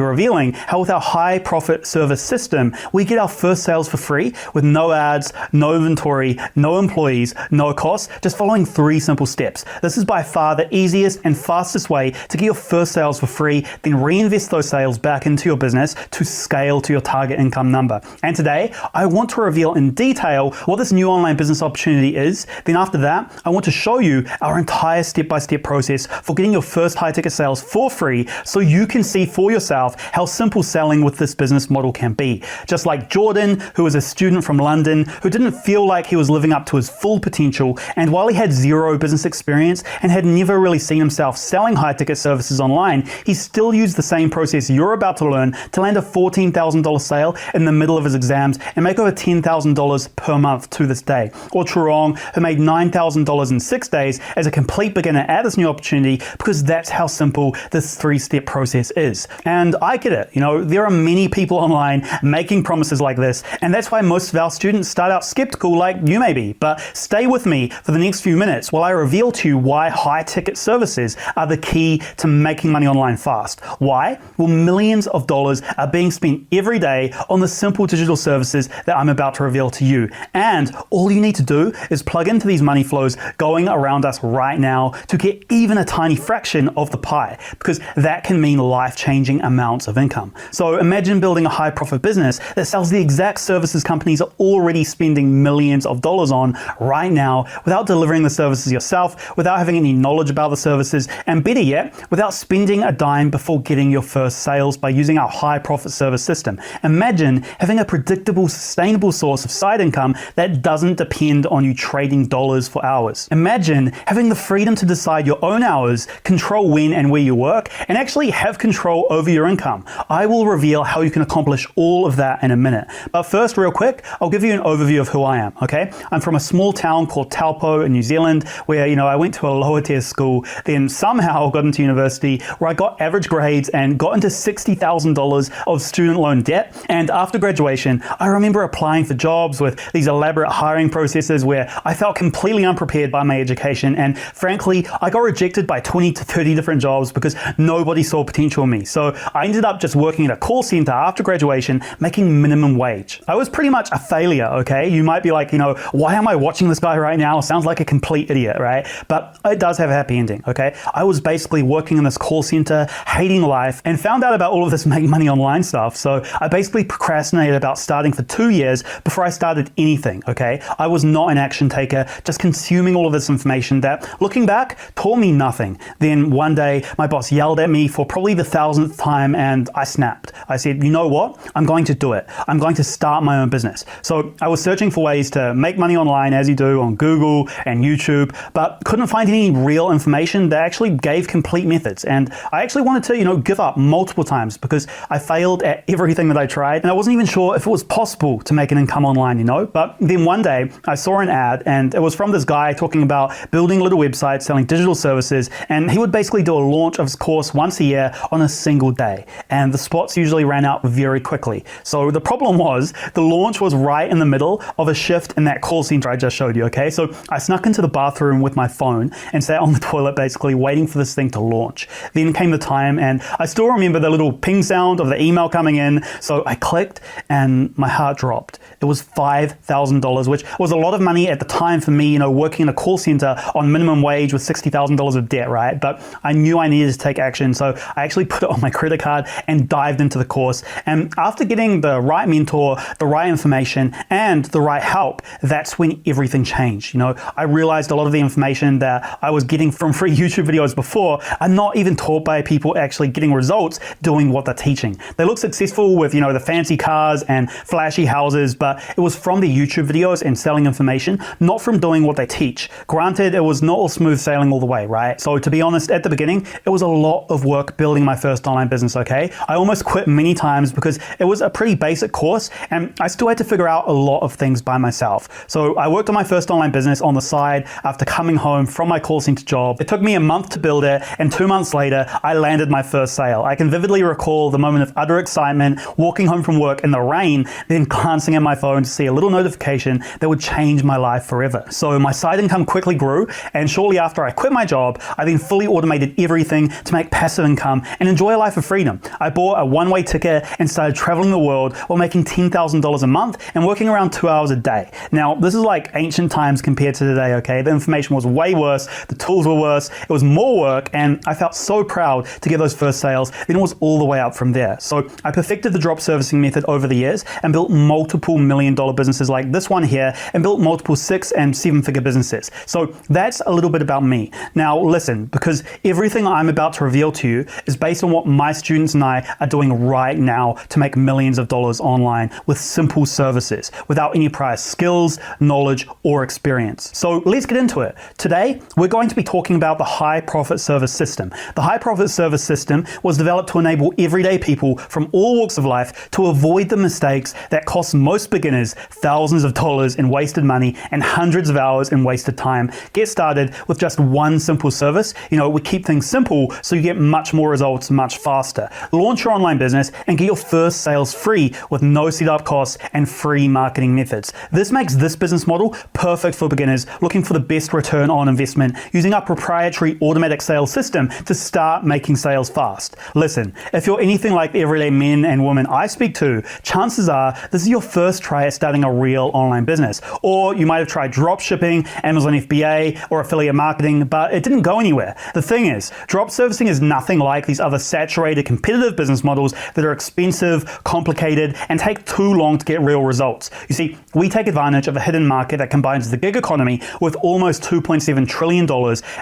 revealing how with our high profit service system, we get our first sales for free with no ads, no inventory, no employees, no costs, just following 3 simple steps. This is by far the easiest and fastest way to get your first sales for free, then reinvest those sales back into your business to scale to your target income number. And today, I want to reveal in detail what this new online business opportunity is. Then after that, I want to show you our entire step-by-step process for getting your first high-ticket sales for free so you can see for yourself how simple selling with this business model can be. Just like Jordan, who was a student from London, who didn't feel like he was living up to his full potential, and while he had 0 business experience and had never really seen himself selling high-ticket services online, he still used the same process you're about to learn to land a $14,000 sale in the middle of his exams and make over $10,000 per month to this day. Or Churong, who made $9,000 in 6 days as a complete beginner at this new opportunity, because that's how simple this 3-step process is. And I get it, there are many people online making promises like this, and that's why most of our students start out skeptical like you may be. But stay with me for the next few minutes while I reveal to you why high-ticket services are the key to making money online fast. Why? Well, millions of dollars are being spent every day on the simple digital services that I'm about to reveal to you. And all you need to do is plug into these money flows going around us right now to get even a tiny fraction of the pie, because that can mean life-changing amounts of income. So imagine building a high-profit business that sells the exact services companies are already spending millions of dollars on right now without delivering the services yourself, without having any knowledge about the services, and better yet, without spending a dime before getting your first sales by using our high-profit service system. Imagine having a predictable, sustainable source of side income that doesn't depend on you trading dollars for hours. Imagine having the freedom to decide your own hours, control when and where you work, and actually have control over your income. I will reveal how you can accomplish all of that in a minute. But first, real quick, I'll give you an overview of who I am, okay? I'm from a small town called Taupo in New Zealand, where, I went to a lower tier school, then somehow got into university where I got average grades and got into $60,000 of student loan debt. And after graduation, I remember applying for jobs with these elaborate hiring processes where I felt completely unprepared by my education. And frankly, I got rejected by 20 to 30 different jobs because nobody saw potential in me. So I ended up just working at a call center after graduation, making minimum wage. I was pretty much a failure, okay? You might be like, why am I watching this guy right now? Sounds like a complete idiot, right? But it does have a happy ending, okay? I was basically working in this call center, hating life, and found out about all of this make money online stuff. So I basically procrastinated about starting for 2 years before I started anything, okay? I was not an action taker, just consuming all of this information that, looking back, taught me nothing. Then one day, my boss yelled at me for probably the 1,000th time, and I snapped. I said, you know what? I'm going to do it. I'm going to start my own business. So I was searching for ways to make money online, as you do on Google and YouTube, but couldn't find any real information that actually gave complete methods. And I actually wanted to, give up multiple times because I failed at everything that I tried, and I wasn't even sure if it was possible to make an income online, But then one day I saw an ad, and it was from this guy talking about building little websites, selling digital services, and he would basically do a launch of his course once a year on a single day. And the spots usually ran out very quickly. So the problem was the launch was right in the middle of a shift in that call center I just showed you, okay? So I snuck into the bathroom with my phone and sat on the toilet basically waiting for this thing to launch. Then came the time, and I still remember the little ping sound of the email coming in. So I clicked and my heart dropped. It was $5,000, which was a lot of money at the time for me, working in a call center on minimum wage with $60,000 of debt, right? But I knew I needed to take action. So I actually put it on my credit card and dived into the course. And after getting the right mentor, the right information, and the right help, that's when everything changed. I realized a lot of the information that I was getting from free YouTube videos before are not even taught by people actually getting results doing what they're teaching. They look successful with, the fancy cars and flashy houses, but it was from the YouTube videos and selling information, not from doing what they teach. Granted, it was not all smooth sailing all the way, right? So to be honest, at the beginning, it was a lot of work building my first online business, okay? I almost quit many times because it was a pretty basic course and I still had to figure out a lot of things by myself. So I worked on my first online business on the side after coming home from my call center job. It took me a month to build it, and 2 months later, I landed my first sale. I can vividly recall the moment of utter excitement, walking home from work in the rain, then glancing at my phone to see a little notification that would change my life forever. So my side income quickly grew, and shortly after I quit my job, I then fully automated everything to make passive income and enjoy a life of freedom. freedom. I bought a one-way ticket and started traveling the world while making $10,000 a month and working around 2 hours a day. Now, this is like ancient times compared to today, okay? The information was way worse, the tools were worse, it was more work, and I felt so proud to get those first sales. Then it was all the way up from there. So I perfected the drop servicing method over the years and built multiple million-dollar businesses like this one here, and built multiple 6- and 7-figure businesses. So that's a little bit about me. Now listen, because everything I'm about to reveal to you is based on what my students and I are doing right now to make millions of dollars online with simple services, without any prior skills, knowledge, or experience. So let's get into it. Today, we're going to be talking about the high profit service system. The high profit service system was developed to enable everyday people from all walks of life to avoid the mistakes that cost most beginners thousands of dollars in wasted money and hundreds of hours in wasted time. Get started with just one simple service. We keep things simple so you get much more results much faster. Launch your online business and get your first sales free with no setup costs and free marketing methods. This makes this business model perfect for beginners looking for the best return on investment using our proprietary automatic sales system to start making sales fast. Listen, if you're anything like the everyday men and women I speak to, chances are this is your first try at starting a real online business. Or you might have tried dropshipping, Amazon FBA, or affiliate marketing, but it didn't go anywhere. The thing is, drop servicing is nothing like these other saturated, competitive business models that are expensive, complicated, and take too long to get real results. You see, we take advantage of a hidden market that combines the gig economy with almost $2.7 trillion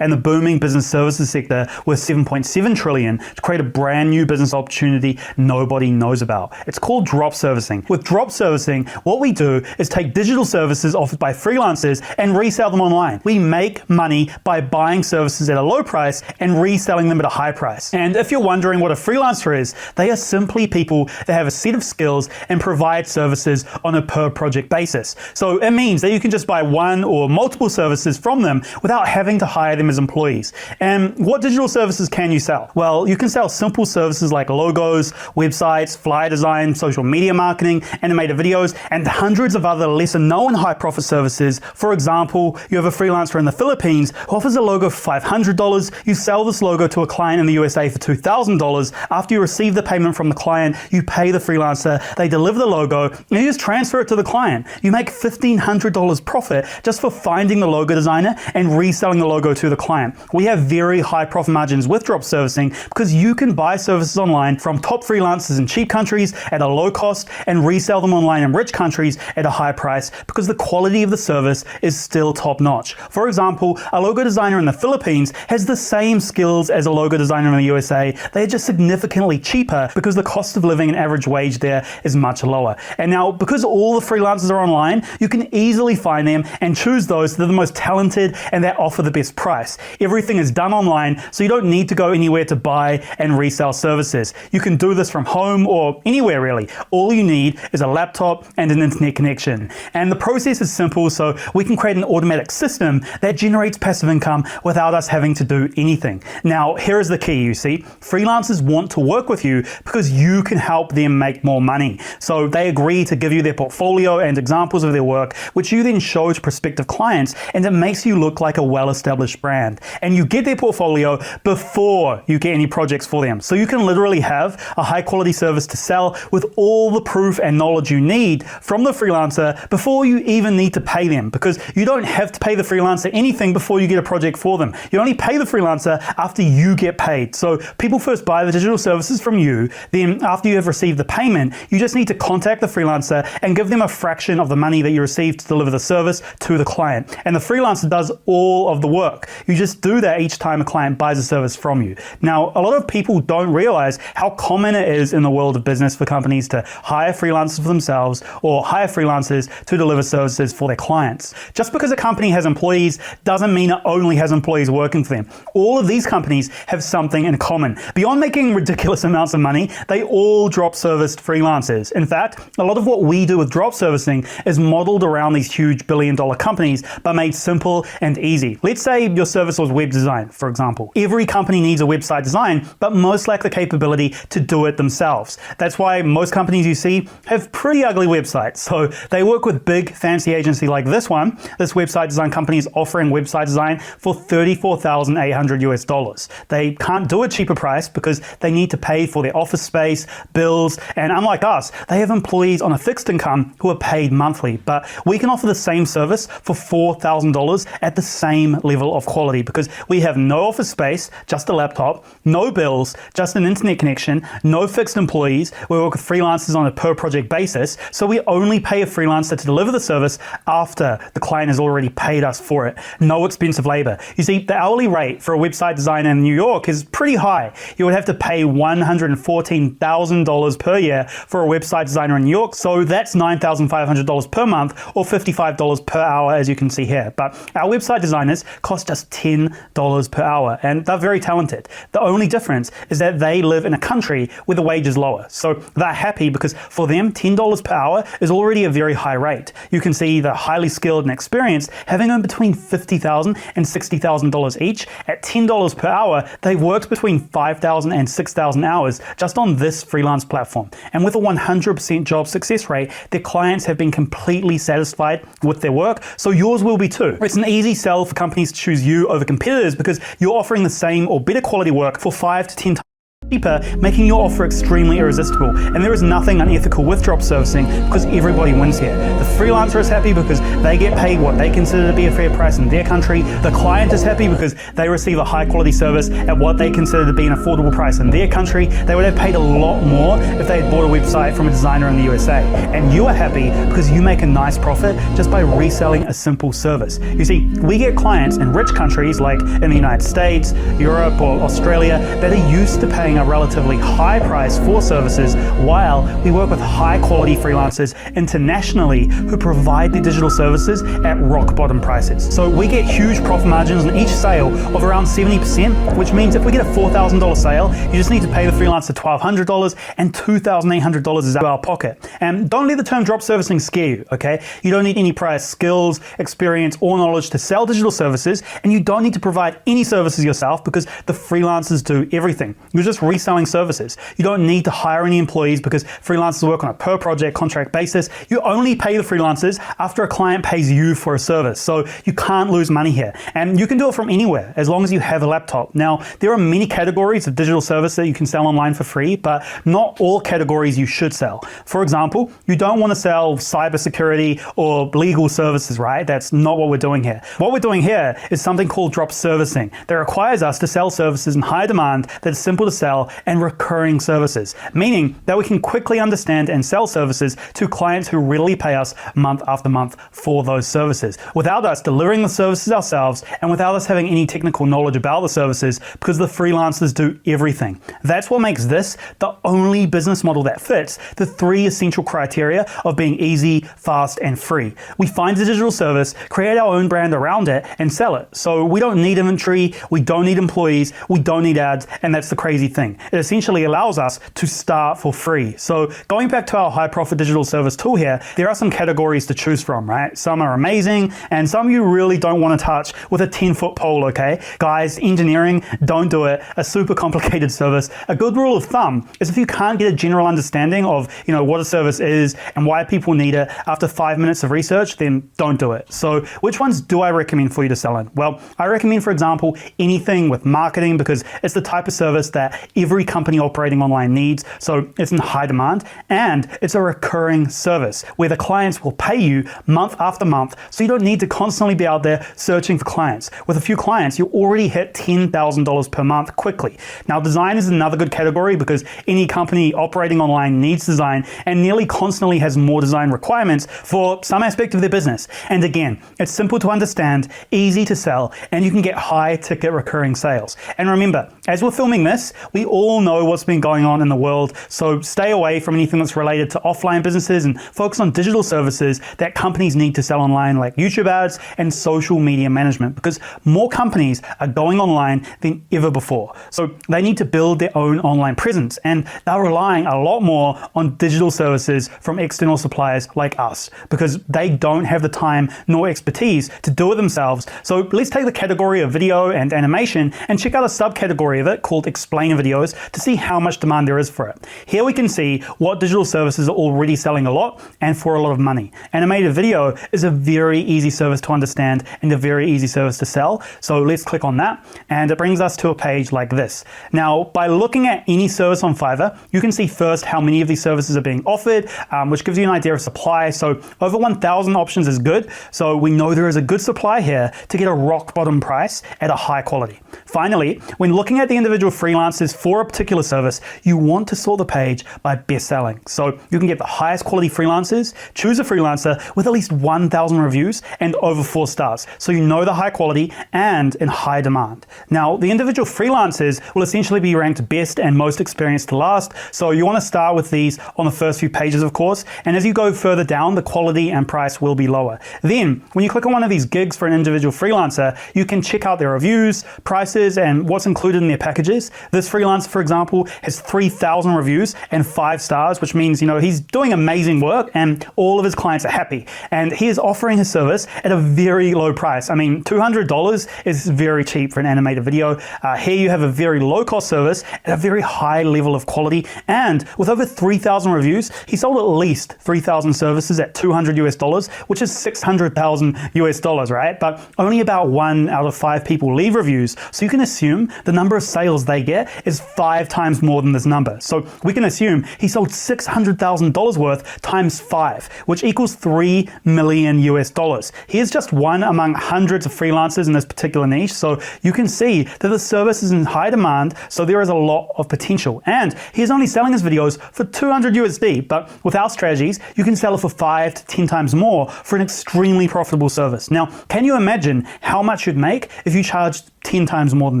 and the booming business services sector with $7.7 trillion to create a brand new business opportunity nobody knows about. It's called drop servicing. With drop servicing, what we do is take digital services offered by freelancers and resell them online. We make money by buying services at a low price and reselling them at a high price. And if you're wondering what a freelancer is, they are simply people that have a set of skills and provide services on a per project basis. So it means that you can just buy one or multiple services from them without having to hire them as employees. And what digital services can you sell? Well, you can sell simple services like logos, websites, flyer design, social media marketing, animated videos, and hundreds of other lesser known high profit services. For example, you have a freelancer in the Philippines who offers a logo for $500. You sell this logo to a client in the USA for $2,000. After you receive the payment from the client, you pay the freelancer, they deliver the logo, and you just transfer it to the client. You make $1,500 profit just for finding the logo designer and reselling the logo to the client. We have very high profit margins with drop servicing because you can buy services online from top freelancers in cheap countries at a low cost and resell them online in rich countries at a high price because the quality of the service is still top notch. For example, a logo designer in the Philippines has the same skills as a logo designer in the USA. They are just significantly cheaper because the cost of living and average wage there is much lower. And now, because all the freelancers are online, you can easily find them and choose those that are the most talented and that offer the best price. Everything is done online, so you don't need to go anywhere to buy and resell services. You can do this from home or anywhere really. All you need is a laptop and an internet connection. And the process is simple, so we can create an automatic system that generates passive income without us having to do anything. Now, here is the key, you see. Freelancers want to work with you because you can help them make more money. So they agree to give you their portfolio and examples of their work, which you then show to prospective clients, and it makes you look like a well-established brand. And you get their portfolio before you get any projects for them. So you can literally have a high-quality service to sell with all the proof and knowledge you need from the freelancer before you even need to pay them, because you don't have to pay the freelancer anything before you get a project for them. You only pay the freelancer after you get paid. So people first buy the digital services from you, then after you have received the payment, you just need to contact the freelancer and give them a fraction of the money that you received to deliver the service to the client. And the freelancer does all of the work. You just do that each time a client buys a service from you. Now, a lot of people don't realize how common it is in the world of business for companies to hire freelancers for themselves or hire freelancers to deliver services for their clients. Just because a company has employees doesn't mean it only has employees working for them. All of these companies have something in common. Beyond making ridiculous amounts of money, they all drop serviced freelancers. In fact, a lot of what we do with drop servicing is modeled around these huge billion-dollar companies, but made simple and easy. Let's say your service was web design, for example. Every company needs a website design, but most lack the capability to do it themselves. That's why most companies you see have pretty ugly websites. So they work with big fancy agency like this one. This website design company is offering website design for $34,800 US. They can't do a cheaper price because they need to pay for their office space, bills, and unlike us, they have employees on a fixed income who are paid monthly. But we can offer the same service for $4,000 at the same level of quality because we have no office space, just a laptop, no bills, just an internet connection, no fixed employees. We work with freelancers on a per project basis, so we only pay a freelancer to deliver the service after the client has already paid us for it. No expensive labor. You see, the hourly rate for a website designer in New York is pretty high. You would have to pay $114,000 per year for a website designer in New York, so that's $9,500 per month or $55 per hour, as you can see here. But our website designers cost just $10 per hour, and they're very talented. The only difference is that they live in a country where the wage is lower. So they're happy because for them, $10 per hour is already a very high rate. You can see the highly skilled and experienced having earned between $50,000 and $60,000 each. At $10 per hour, they've worked between 5,000 and 6,000 hours just on this freelance platform. And with a 100% job success rate, their clients have been completely satisfied with their work, so yours will be too. It's an easy sell for companies to choose you over competitors because you're offering the same or better quality work for 5 to 10 times cheaper, making your offer extremely irresistible. And there is nothing unethical with drop servicing because everybody wins here. The freelancer is happy because they get paid what they consider to be a fair price in their country. The client is happy because they receive a high quality service at what they consider to be an affordable price in their country. They would have paid a lot more if they had bought a website from a designer in the USA. And you are happy because you make a nice profit just by reselling a simple service. You see, we get clients in rich countries like in the United States, Europe, or Australia that are used to paying a relatively high price for services, while we work with high quality freelancers internationally who provide their digital services at rock bottom prices. So we get huge profit margins on each sale of around 70%, which means if we get a $4,000 sale, you just need to pay the freelancer $1,200 and $2,800 is out of our pocket. And don't let the term drop servicing scare you, okay? You don't need any prior skills, experience, or knowledge to sell digital services, and you don't need to provide any services yourself because the freelancers do everything. You're just reselling services. You don't need to hire any employees because freelancers work on a per project contract basis. You only pay the freelancers after a client pays you for a service. So you can't lose money here. And you can do it from anywhere as long as you have a laptop. Now, there are many categories of digital service that you can sell online for free, but not all categories you should sell. For example, you don't want to sell cybersecurity or legal services, right? That's not what we're doing here. What we're doing here is something called drop servicing that requires us to sell services in high demand that is simple to sell and recurring services, meaning that we can quickly understand and sell services to clients who readily pay us month after month for those services, without us delivering the services ourselves and without us having any technical knowledge about the services because the freelancers do everything. That's what makes this the only business model that fits the 3 essential criteria of being easy, fast, and free. We find a digital service, create our own brand around it, and sell it. So we don't need inventory, we don't need employees, we don't need ads, and that's the crazy thing. It essentially allows us to start for free. So going back to our high profit digital service tool here, there are some categories to choose from, right? Some are amazing and some you really don't want to touch with a 10-foot pole, okay? Guys, engineering, don't do it. A super complicated service. A good rule of thumb is if you can't get a general understanding of, what a service is and why people need it after 5 minutes of research, then don't do it. So which ones do I recommend for you to sell in? Well, I recommend, for example, anything with marketing because it's the type of service that every company operating online needs, so it's in high demand, and it's a recurring service where the clients will pay you month after month, so you don't need to constantly be out there searching for clients. With a few clients, you already hit $10,000 per month quickly. Now, design is another good category because any company operating online needs design and nearly constantly has more design requirements for some aspect of their business. And again, it's simple to understand, easy to sell, and you can get high ticket recurring sales. And remember, as we're filming this, we all know what's been going on in the world, so stay away from anything that's related to offline businesses and focus on digital services that companies need to sell online, like YouTube ads and social media management, because more companies are going online than ever before. So they need to build their own online presence, and they're relying relying a lot more on digital services from external suppliers like us because they don't have the time nor expertise to do it themselves. So let's take the category of video and animation and check out a subcategory of it called explainer videos to see how much demand there is for it. Here we can see what digital services are already selling a lot and for a lot of money. Animated video is a very easy service to understand and a very easy service to sell. So let's click on that and it brings us to a page like this. Now, by looking at any service on Fiverr, you can see first how many of these services are being offered, which gives you an idea of supply. So over 1,000 options is good. So we know there is a good supply here to get a rock bottom price at a high quality. Finally, when looking at the individual freelancers for a particular service, you want to sort the page by best selling. So you can get the highest quality freelancers, choose a freelancer with at least 1,000 reviews and over 4 stars. So you know the high quality and in high demand. Now, the individual freelancers will essentially be ranked best and most experienced to last. So you want to start with these on the first few pages, of course. And as you go further down, the quality and price will be lower. Then when you click on one of these gigs for an individual freelancer, you can check out their reviews, prices, and what's included in their packages. This freelancer, for example, has 3,000 reviews and 5 stars, which means, he's doing amazing work and all of his clients are happy. And he is offering his service at a very low price. I mean, $200 is very cheap for an animated video. Here you have a very low cost service at a very high level of quality. And with over 3,000 reviews, he sold at least 3,000 services at $200 US, which is 600,000 US dollars, right? But only about 1 out of 5 people leave reviews. So you can assume the number of sales they get is 5 times more than this number. So we can assume he sold $600,000 worth times 5, which equals 3 million US dollars. He is just one among hundreds of freelancers in this particular niche. So you can see that the service is in high demand. So there is a lot of potential. And he is only selling his videos for 200 USD, but with our strategies, you can sell it for 5 to 10 times more for an extremely profitable service. Now, can you imagine how much you'd make if you charged 10 times more than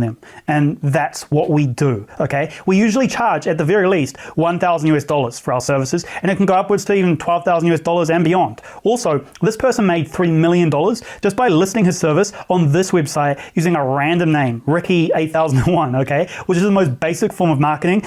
them? And that's what we do, okay? We usually charge at the very least 1,000 US dollars for our services, and it can go upwards to even 12,000 US dollars and beyond. Also, this person made $3 million just by listing his service on this website using a random name, Ricky8001, okay? Which is the most basic form of marketing.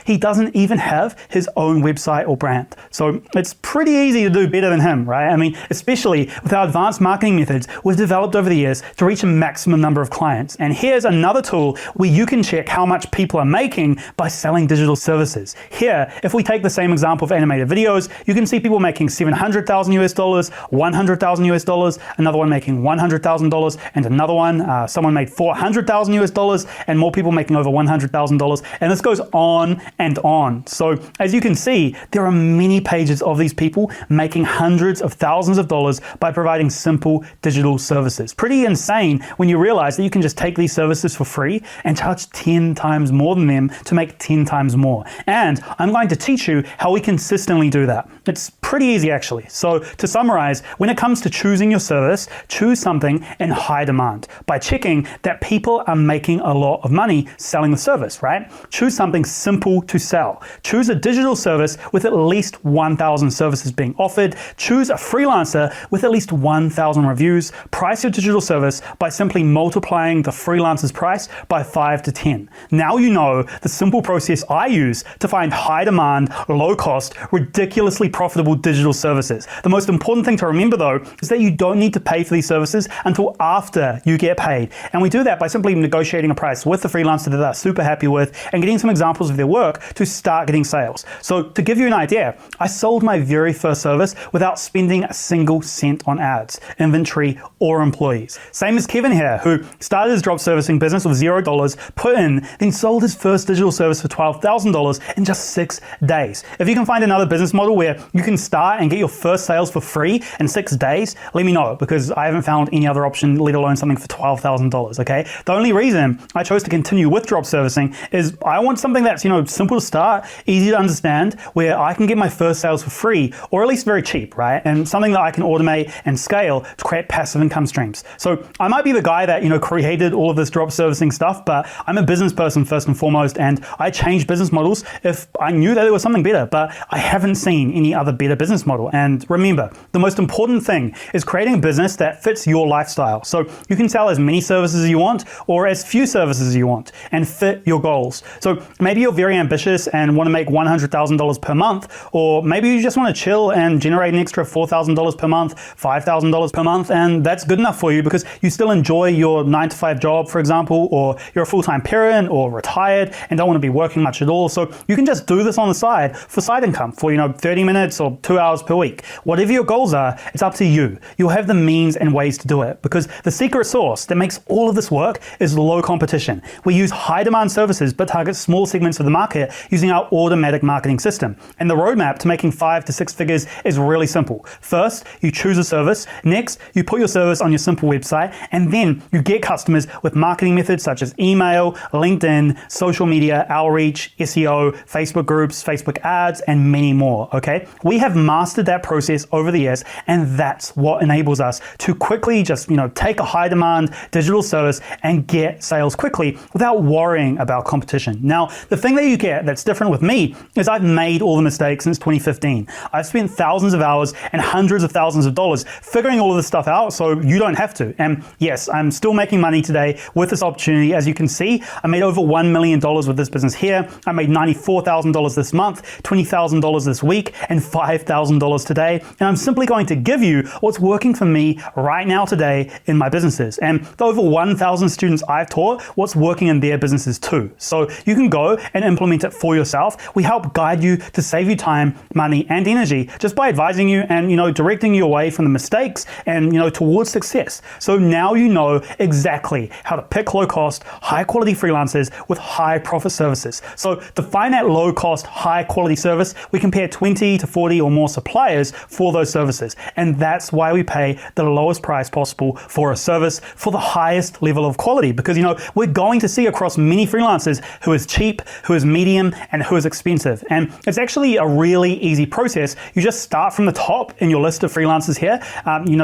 He doesn't even have his own website or brand. So it's pretty easy to do better than him, right? I mean, especially with our advanced marketing methods we've developed over the years to reach a maximum number of clients. And here's another tool where you can check how much people are making by selling digital services. Here, if we take the same example of animated videos, you can see people making 700,000 US dollars, 100,000 US dollars, another one making $100,000, and another one, someone made 400,000 US dollars, and more people making over $100,000. And this goes on and on. So as you can see, there are many pages of these people making hundreds of thousands of dollars by providing simple digital services. Pretty insane when you realize that you can just take these services for free and charge 10 times more than them to make 10 times more. And I'm going to teach you how we consistently do that. It's pretty easy actually. So to summarize, when it comes to choosing your service, choose something in high demand by checking that people are making a lot of money selling the service, right? Choose something simple to sell. Choose a digital service with at least 1,000 services being offered. Choose a freelancer with at least 1,000 reviews. Price your digital service by simply multiplying the freelancer's price by 5 to 10. Now you know the simple process I use to find high demand, low cost, ridiculously profitable digital services. The most important thing to remember though is that you don't need to pay for these services until after you get paid. And we do that by simply negotiating a price with the freelancer that they're super happy with and getting some examples of their work to start getting sales. So to give you an idea, I sold my very first service without spending a single cent on ads, inventory, or employees. Same as Kevin here, who started his drop servicing business with $0 put in, then sold his first digital service for $12,000 in just 6 days. If you can find another business model where you can start and get your first sales for free in 6 days, let me know, because I haven't found any other option, let alone something for $12,000, okay? The only reason I chose to continue with drop servicing is I want something that's, simple to start, easy to understand, where I can get my first sales for free, or at least very cheap, right? And something that I can automate and scale to create passive income streams. So I might be the guy that, created all of this drop servicing stuff, but I'm a business person first and foremost, and I change business models if I knew that there was something better, but I haven't seen any other better business model. And remember, the most important thing is creating a business that fits your lifestyle. So you can sell as many services as you want, or as few services as you want, and fit your goals. So maybe you're very ambitious and want to make $100,000 per month, or maybe you just want to chill and generate an extra $4,000 per month, $5,000 per month, and that's good enough for you because you still enjoy your 9-to-5 job, for example, or you're a full-time parent or retired and don't want to be working much at all. So you can just do this on the side for side income for, 30 minutes or 2 hours per week. Whatever your goals are, it's up to you. You'll have the means and ways to do it because the secret sauce that makes all of this work is low competition. We use high demand services but target small segments of the market using our automatic marketing system. And the roadmap to making 5 to 6 figures is really simple. First, you choose a service. Next, you put your service on your simple website, and then you get customers with marketing methods such as email, LinkedIn, social media, outreach, SEO, Facebook groups, Facebook ads, and many more, okay? We have mastered that process over the years, and that's what enables us to quickly just, take a high demand digital service and get sales quickly without worrying about competition. Now, the thing that you get that's different with me is I've made all the mistakes since 2015. I've spent thousands of hours and hundreds of thousands of dollars figuring all of this stuff out so you don't have to. And yes, I'm still making money today with this opportunity. As you can see, I made over $1 million with this business here. I made $94,000 this month, $20,000 this week, and $5,000 today. And I'm simply going to give you what's working for me right now today in my businesses. And the over 1,000 students I've taught, what's working in their businesses too. So you can go and implement it for yourself. We help guide you to save you time, money, and energy just by advising you and, directing you away from the mistakes and, towards success. So now you know exactly how to pick low cost, high quality freelancers with high profit services. So to find that low cost, high quality service, we compare 20 to 40 or more suppliers for those services. And that's why we pay the lowest price possible for a service for the highest level of quality. Because, we're going to see across many freelancers who is cheap, who is medium, and who is expensive. And it's actually a really easy process. You just start from the top in your list of freelancers here,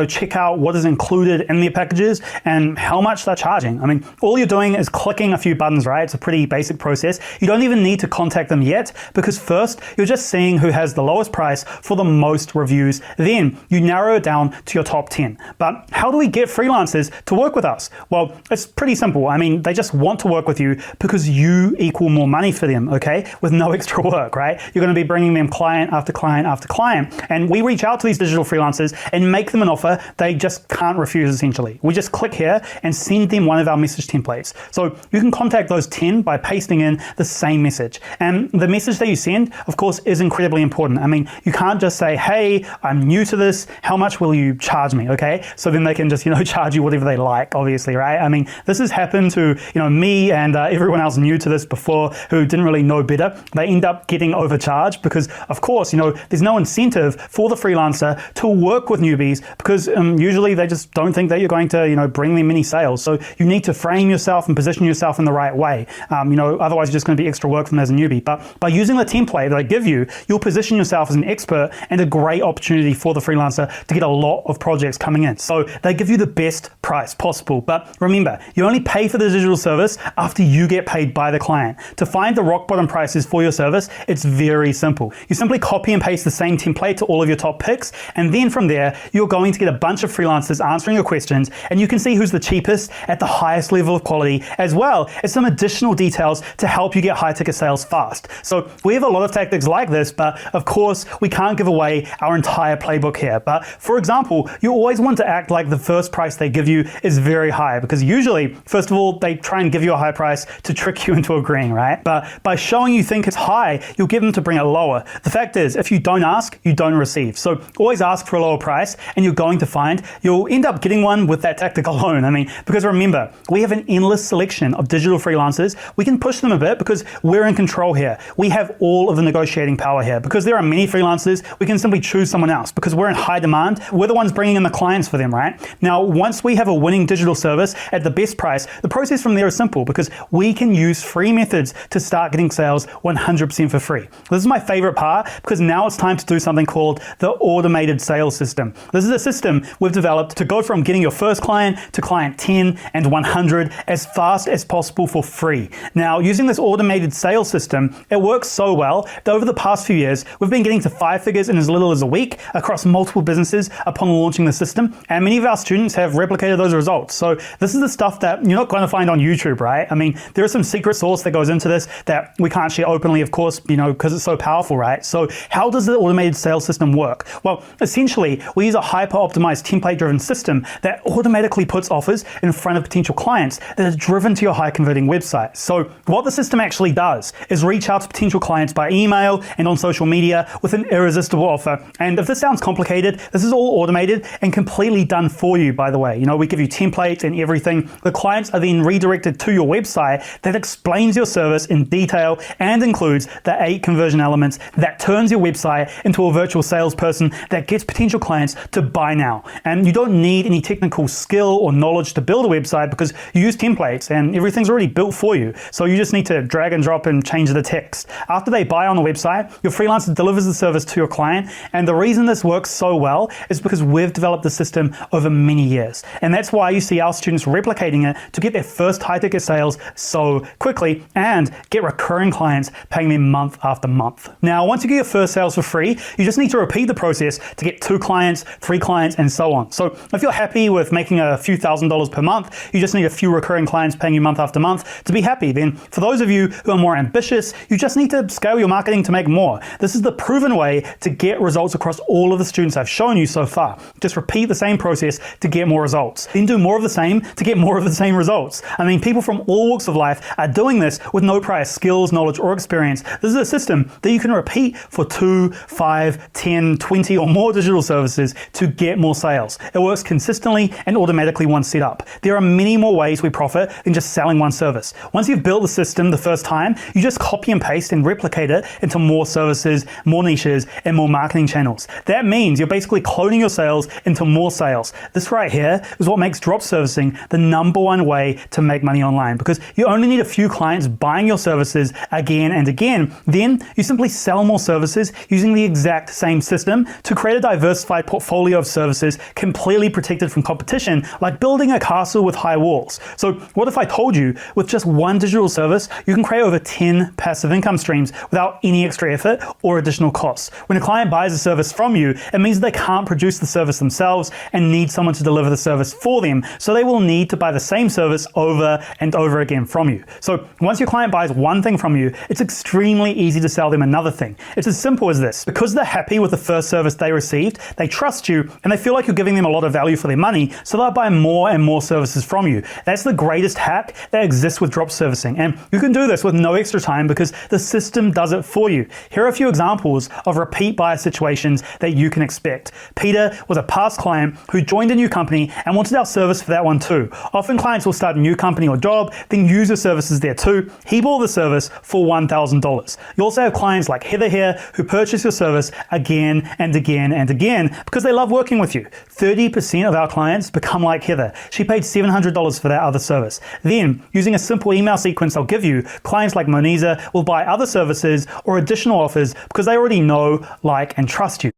check out what is included in their packages and how much they're charging. I mean, all you're doing is clicking a few buttons, right? It's a pretty basic process. You don't even need to contact them yet because first you're just seeing who has the lowest price for the most reviews. Then you narrow it down to your top 10. But how do we get freelancers to work with us? Well, it's pretty simple. I mean, they just want to work with you because you equal more money for them, okay? With no extra work, right? You're going to be bringing them client after client after client. And we reach out to these digital freelancers and make them an offer they just can't refuse, essentially. We just click here and send them one of our message templates. So you can contact those 10 by pasting in the same message. And the message that you send, of course, is incredibly important. I mean, you can't just say, hey, I'm new to this. How much will you charge me? Okay. So then they can just, charge you whatever they like, obviously, right? I mean, this has happened to, me and everyone else new to this before who didn't really know better. They end up getting overcharged because, of course, there's no incentive for the freelancer to work with newbies because usually they just don't think that you're going to, bring them many sales. So you need to frame yourself and position yourself in the right way. Otherwise you're just going to be extra work for them as a newbie. But by using the template that I give you, you'll position yourself as an expert and a great opportunity for the freelancer to get a lot of projects coming in. So they give you the best price possible. But remember, you only pay for the digital service after you get paid by the client. To find the rock bottom prices for your service, it's very simple. You simply copy and paste the same template to all of your top picks. And then from there, you're going to get a bunch of freelancers answering your questions, and you can see who's the cheapest at the highest level of quality, as well as some additional details to help you get high ticket sales fast. So we have a lot of tactics like this, but of course we can't give away our entire playbook here. But for example, you always want to act like the first price they give you is very high, because usually, first of all, they try and give you a high price to trick you into agreeing, right? But by showing you think it's high, you'll get them to bring it lower. The fact is, if you don't ask, you don't receive. So always ask for a lower price, and you're going to find you'll end up getting one with that tactic alone. I mean, because remember, we have an endless selection of digital freelancers. We can push them a bit because we're in control here. We have all of the negotiating power here. Because there are many freelancers, we can simply choose someone else. Because we're in high demand, we're the ones bringing in the clients for them, right? Now, once we have a winning digital service at the best price, the process from there is simple because we can use free methods to start getting sales 100% for free. This is my favorite part because now it's time to do something called the automated sales system. This is a system we've developed to go from getting your first client to client 10 and 100 as fast as possible for free. Now, using this automated sales system, it works so well that over the past few years, we've been getting to 5 figures in as little as a week across multiple businesses upon launching the system. And many of our students have replicated those results. So this is the stuff that you're not going to find on YouTube, right? I mean, there is some secret sauce that goes into this that we can't share openly openly, of course, because it's so powerful, right? So how does the automated sales system work? Well, essentially, we use a hyper-optimized template-driven system that automatically puts offers in front of potential clients that are driven to your high-converting website. So what the system actually does is reach out to potential clients by email and on social media with an irresistible offer. And if this sounds complicated, this is all automated and completely done for you, by the way. We give you templates and everything. The clients are then redirected to your website that explains your service in detail and includes the 8 conversion elements that turns your website into a virtual salesperson that gets potential clients to buy now. And you don't need any technical skill or knowledge to build a website because you use templates and everything's already built for you. So you just need to drag and drop and change the text. After they buy on the website, your freelancer delivers the service to your client. And the reason this works so well is because we've developed the system over many years. And that's why you see our students replicating it to get their first high-ticket sales so quickly and get recurring clients paying them month after month. Now, once you get your first sales for free, you just need to repeat the process to get 2 clients, 3 clients, and so on. So if you're happy with making a few $1,000s per month, you just need a few recurring clients paying you month after month to be happy. Then for those of you who are more ambitious, you just need to scale your marketing to make more. This is the proven way to get results across all of the students I've shown you so far. Just repeat the same process to get more results. Then do more of the same to get more of the same results. I mean, people from all walks of life are doing this with no prior skills, knowledge, or experience. This is a system that you can repeat for 2, 5, 10, 20, or more digital services to get more sales. It works consistently and automatically once set up. There are many more ways we profit than just selling one service. Once you've built the system the first time, you just copy and paste and replicate it into more services, more niches, and more marketing channels. That means you're basically cloning your sales into more sales. This right here is what makes drop servicing the #1 way to make money online, because you only need a few clients buying your services again and again. Then you simply sell more services using the exact same system to create a diversified portfolio of services completely protected from competition, like building a castle with high walls. So what if I told you with just one digital service, you can create over 10 passive income streams without any extra effort or additional costs? When a client buys a service from you, it means they can't produce the service themselves and need someone to deliver the service for them. So they will need to buy the same service over and over again from you. So once your client buys one thing from you, it's extremely easy to sell them another thing. It's as simple as this. Because they're happy with the first service they received, they trust you and they feel like you're giving them a lot of value for their money, so they'll buy more and more services from you. That's the greatest hack that exists with drop servicing. And you can do this with no extra time because the system does it for you. Here are a few examples of repeat buyer situations that you can expect. Peter was a past client who joined a new company and wanted our service for that one too. Often clients will start a new company or job, then use your services there too. He bought the service for $1,000. You also have clients like Heather here who purchase your service again and again and again because they love working with you. 30% of our clients become like Heather. She paid $700 for that other service. Then, using a simple email sequence I'll give you, clients like Moniza will buy other services or additional offers because they already know, like, and trust you.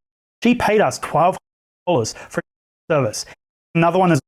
She paid us $1,200 for a service. Another one is,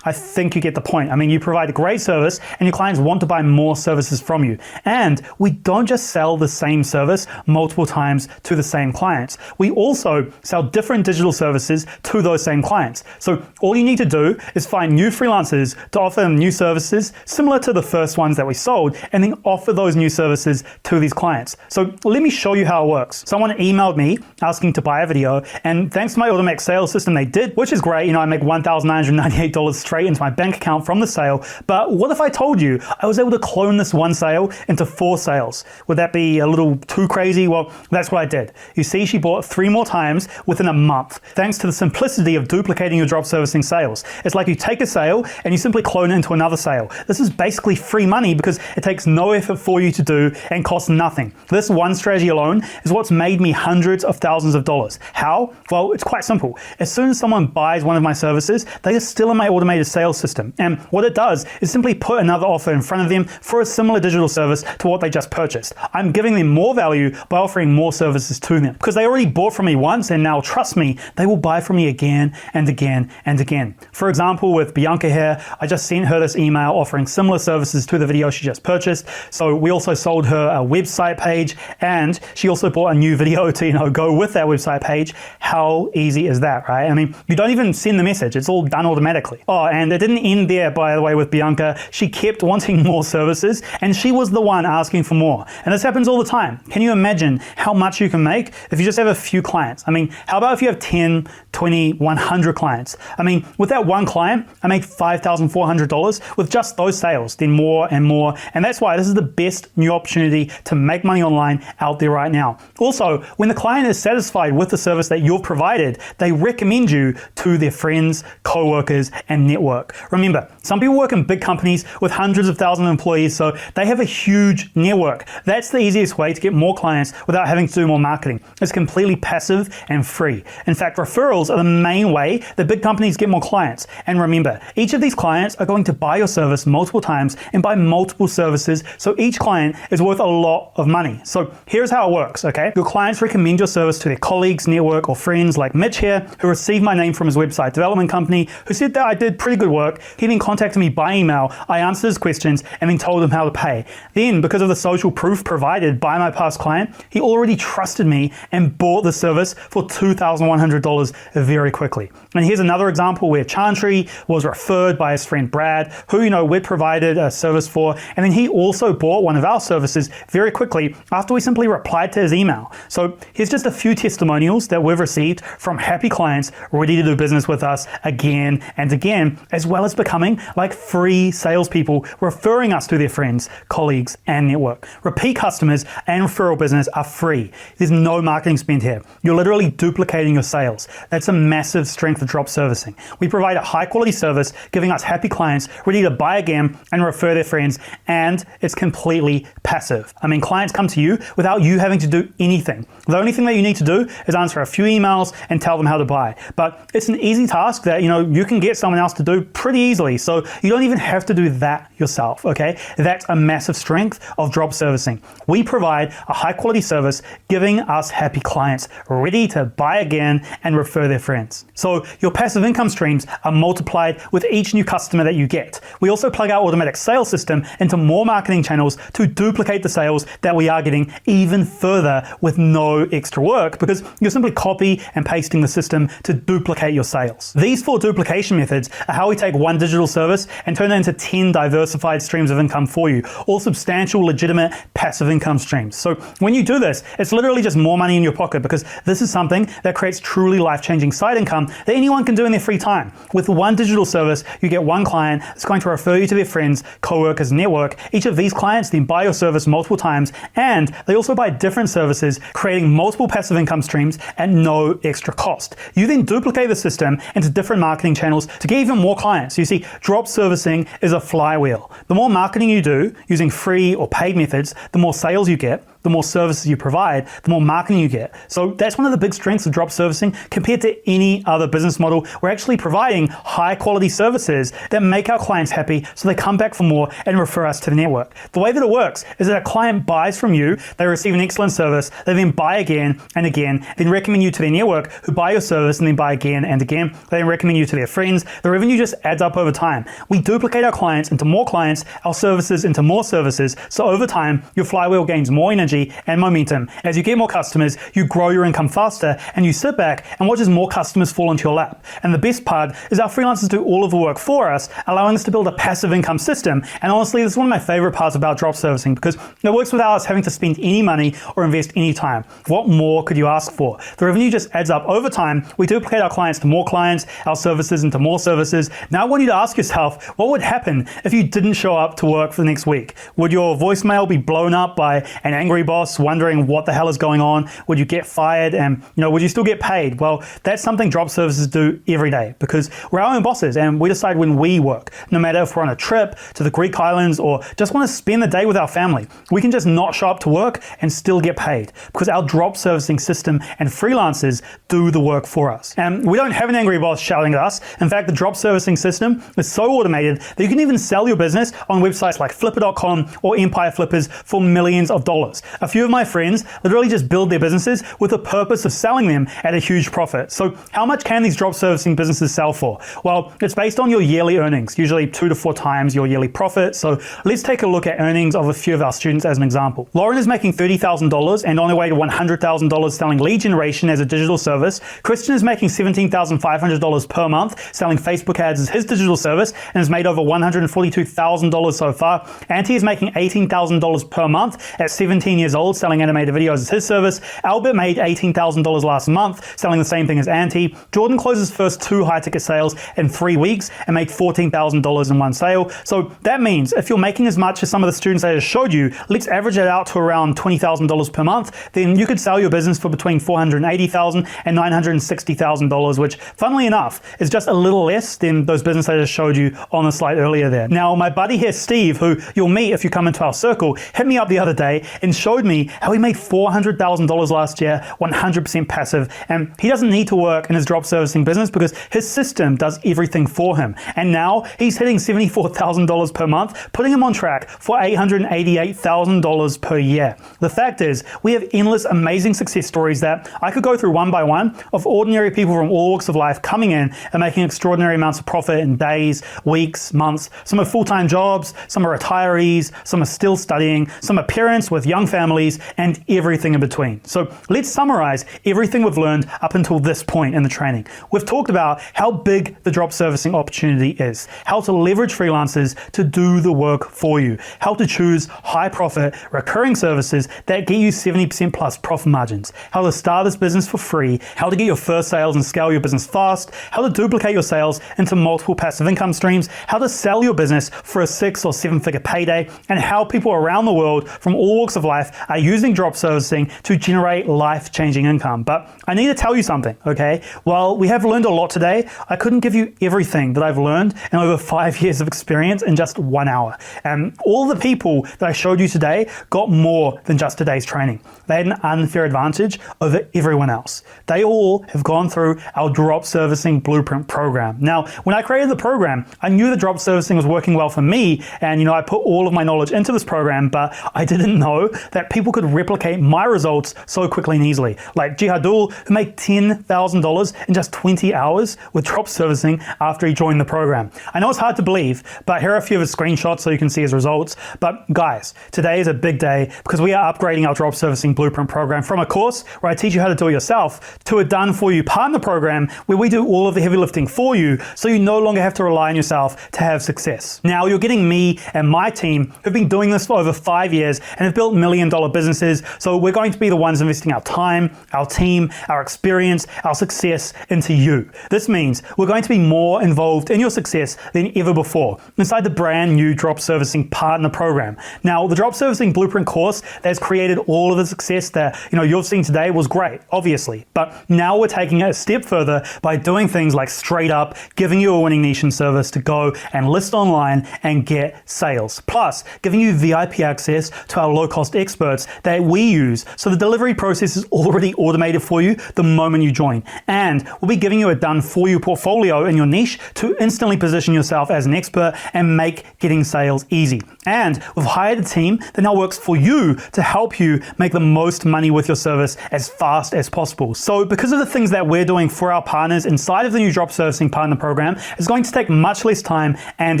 I think you get the point. I mean, you provide a great service and your clients want to buy more services from you. And we don't just sell the same service multiple times to the same clients. We also sell different digital services to those same clients. So all you need to do is find new freelancers to offer them new services similar to the first ones that we sold, and then offer those new services to these clients. So let me show you how it works. Someone emailed me asking to buy a video, and thanks to my automatic sales system, they did, which is great. I make $1,998 straight into my bank account from the sale. But what if I told you I was able to clone this one sale into 4 sales? Would that be a little too crazy? Well, that's what I did. You see, she bought 3 more times within a month, thanks to the simplicity of duplicating your drop servicing sales. It's like you take a sale and you simply clone it into another sale. This is basically free money because it takes no effort for you to do and costs nothing. This one strategy alone is what's made me hundreds of thousands of dollars. How? Well, it's quite simple. As soon as someone buys one of my services, they are still in my automated sales system. And what it does is simply put another offer in front of them for a similar digital service to what they just purchased. I'm giving them more value by offering more services to them because they already bought from me once, and now trust me, they will buy from me again and again and again. For example, with Bianca here, I just sent her this email offering similar services to the video she just purchased. So we also sold her a website page, and she also bought a new video to go with that website page. How easy is that, right? I mean, you don't even send the message. It's all done automatically. quickly. Oh, and it didn't end there, by the way, with Bianca. She kept wanting more services, and she was the one asking for more. And this happens all the time. Can you imagine how much you can make if you just have a few clients? I mean, how about if you have 10, 20, 100 clients? I mean, with that one client, I made $5,400 with just those sales, then more and more. And that's why this is the best new opportunity to make money online out there right now. Also, when the client is satisfied with the service that you've provided, they recommend you to their friends, co-workers, and network. Remember, some people work in big companies with hundreds of thousands of employees, so they have a huge network. That's the easiest way to get more clients without having to do more marketing. It's completely passive and free. In fact, referrals are the main way that big companies get more clients. And remember, each of these clients are going to buy your service multiple times and buy multiple services, so each client is worth a lot of money. So here's how it works, okay? Your clients recommend your service to their colleagues, network, or friends like Mitch here, who received my name from his website development company, who said that I did pretty good work. He then contacted me by email. I answered his questions and then told him how to pay. Then, because of the social proof provided by my past client, he already trusted me and bought the service for $2,100 very quickly. And here's another example where Chantry was referred by his friend Brad, who, we'd provided a service for, and then he also bought one of our services very quickly after we simply replied to his email. So here's just a few testimonials that we've received from happy clients ready to do business with us again and again, as well as becoming like free salespeople, referring us to their friends, colleagues, and network. Repeat customers and referral business are free. There's no marketing spend here. You're literally duplicating your sales. That's a massive strength of drop servicing. We provide a high quality service, giving us happy clients ready to buy again and refer their friends, and it's completely passive. I mean, clients come to you without you having to do anything. The only thing that you need to do is answer a few emails and tell them how to buy. But it's an easy task that you can get someone else to do pretty easily, so you don't even have to do that yourself, okay? That's a massive strength of drop servicing. We provide a high quality service, giving us happy clients ready to buy again and refer their friends. So your passive income streams are multiplied with each new customer that you get. We also plug our automatic sales system into more marketing channels to duplicate the sales that we are getting even further with no extra work, because you're simply copy and pasting the system to duplicate your sales. These 4 duplication methods are how we take one digital service and turn it into 10 diversified streams of income for you, all substantial, legitimate, passive income streams. So when you do this, it's literally just more money in your pocket, because this is something that creates truly life-changing side income that anyone can do in their free time. With one digital service, you get one client that's going to refer you to their friends, co-workers, network. Each of these clients then buy your service multiple times, and they also buy different services, creating multiple passive income streams at no extra cost. You then duplicate the system into different marketing channels to get even more clients. You see, drop servicing is a flywheel. The more marketing you do using free or paid methods, the more sales you get, the more services you provide, the more marketing you get. So that's one of the big strengths of drop servicing compared to any other business model. We're actually providing high quality services that make our clients happy, so they come back for more and refer us to the network. The way that it works is that a client buys from you, they receive an excellent service, they then buy again and again, then recommend you to their network, who buy your service and then buy again and again. They then recommend you to their friends. The revenue just adds up over time. We duplicate our clients into more clients, our services into more services, so over time, your flywheel gains more energy and momentum. As you get more customers, you grow your income faster, and you sit back and watch as more customers fall into your lap. And the best part is our freelancers do all of the work for us, allowing us to build a passive income system. And honestly, this is one of my favorite parts about drop servicing, because it works without us having to spend any money or invest any time. What more could you ask for? The revenue just adds up over time. We duplicate our clients to more clients, our services into more services. Now I want you to ask yourself, what would happen if you didn't show up to work for the next week? Would your voicemail be blown up by an angry boss wondering what the hell is going on? Would you get fired? And would you still get paid? Well, that's something drop services do every day, because we're our own bosses and we decide when we work. No matter if we're on a trip to the Greek islands or just want to spend the day with our family, we can just not show up to work and still get paid, because our drop servicing system and freelancers do the work for us. And we don't have an angry boss shouting at us. In fact, the drop servicing system is so automated that you can even sell your business on websites like flipper.com or Empire Flippers for millions of dollars. A few of my friends literally just build their businesses with the purpose of selling them at a huge profit. So how much can these drop servicing businesses sell for? Well, it's based on your yearly earnings, usually 2 to 4 times your yearly profit. So let's take a look at earnings of a few of our students as an example. Lauren is making $30,000 and on her way to $100,000 selling lead generation as a digital service. Christian is making $17,500 per month selling Facebook ads as his digital service and has made over $142,000 so far. Auntie is making $18,000 per month at 17 years old selling animated videos as his service. Albert made $18,000 last month selling the same thing as Auntie. Jordan closed his first 2 high-ticket sales in 3 weeks and made $14,000 in one sale. So that means if you're making as much as some of the students I just showed you, let's average it out to around $20,000 per month, then you could sell your business for between $480,000 and $960,000, which funnily enough is just a little less than those businesses I just showed you on the slide earlier there. Now, my buddy here, Steve, who you'll meet if you come into our circle, hit me up the other day and showed me how he made $400,000 last year, 100% passive, and he doesn't need to work in his drop servicing business because his system does everything for him. And now he's hitting $74,000 per month, putting him on track for $888,000 per year. The fact is, we have endless amazing success stories that I could go through one by one of ordinary people from all walks of life coming in and making extraordinary amounts of profit in days, weeks, months. Some have full-time jobs, some are retirees, some are still studying, some are parents with young families, and everything in between. So let's summarize everything we've learned up until this point in the training. We've talked about how big the drop servicing opportunity is, how to leverage freelancers to do the work for you, how to choose high profit recurring services that get you 70% plus profit margins, how to start this business for free, how to get your first sales and scale your business fast, how to duplicate your sales into multiple passive income streams, how to sell your business for a 6 or 7 figure payday, and how people around the world from all walks of life are using drop servicing to generate life-changing income. But I need to tell you something, okay? While we have learned a lot today, I couldn't give you everything that I've learned in over 5 years of experience in just 1 hour. And all the people that I showed you today got more than just today's training. They had an unfair advantage over everyone else. They all have gone through our drop servicing blueprint program. Now, when I created the program, I knew the drop servicing was working well for me, and I put all of my knowledge into this program, but I didn't know that people could replicate my results so quickly and easily. Like Jihadul, who made $10,000 in just 20 hours with drop servicing after he joined the program. I know it's hard to believe, but here are a few of his screenshots so you can see his results. But guys, today is a big day because we are upgrading our drop servicing blueprint program from a course where I teach you how to do it yourself to a done for you partner program where we do all of the heavy lifting for you so you no longer have to rely on yourself to have success. Now you're getting me and my team who've been doing this for over 5 years and have built $1 million businesses. So we're going to be the ones investing our time, our team, our experience, our success into you. This means we're going to be more involved in your success than ever before inside the brand new drop servicing partner program. Now, the drop servicing blueprint course that has created all of the success that you've seen today was great, obviously. But now we're taking it a step further by doing things like straight up giving you a winning niche and service to go and list online and get sales. Plus, giving you VIP access to our low-cost experts that we use so the delivery process is already automated for you the moment you join. And we'll be giving you a done-for-you portfolio in your niche to instantly position yourself as an expert and make getting sales easy. And we've hired a team that now works for you to help you make the most money with your service as fast as possible. So because of the things that we're doing for our partners inside of the new drop servicing partner program, it's going to take much less time and